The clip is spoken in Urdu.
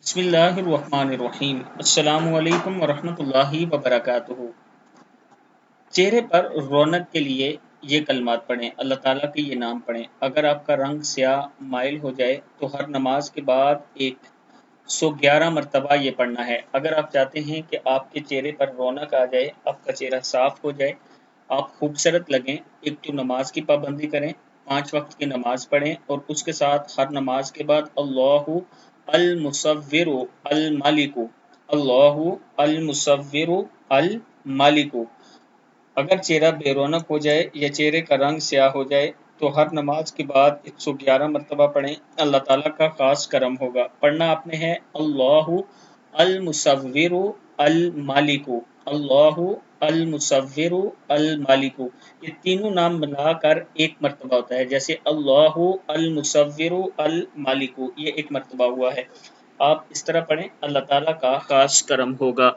بسم اللہ الرحمن الرحیم۔ السلام علیکم ورحمۃ اللہ وبرکاتہ۔ چہرے پر رونق کے لیے یہ کلمات پڑھیں، اللہ تعالیٰ کے یہ نام پڑھیں۔ اگر آپ کا رنگ سیاہ مائل ہو جائے تو ہر نماز کے بعد 111 مرتبہ یہ پڑھنا ہے۔ اگر آپ چاہتے ہیں کہ آپ کے چہرے پر رونق آ جائے، آپ کا چہرہ صاف ہو جائے، آپ خوبصورت لگیں، ایک تو نماز کی پابندی کریں، 5 وقت کی نماز پڑھیں، اور اس کے ساتھ ہر نماز کے بعد اللہ المصور المالک، اللہ المصور المالک۔ اگر چہرہ بے رونق ہو جائے یا چہرے کا رنگ سیاہ ہو جائے تو ہر نماز کے بعد 111 مرتبہ پڑھیں، اللہ تعالیٰ کا خاص کرم ہوگا۔ پڑھنا آپ نے ہے اللہ المصور المالک، اللہ المصور المالک۔ یہ تینوں نام ملا کر ایک مرتبہ ہوتا ہے، جیسے اللہ المصور المالک یہ ایک مرتبہ ہوا ہے۔ آپ اس طرح پڑھیں، اللہ تعالیٰ کا خاص کرم ہوگا۔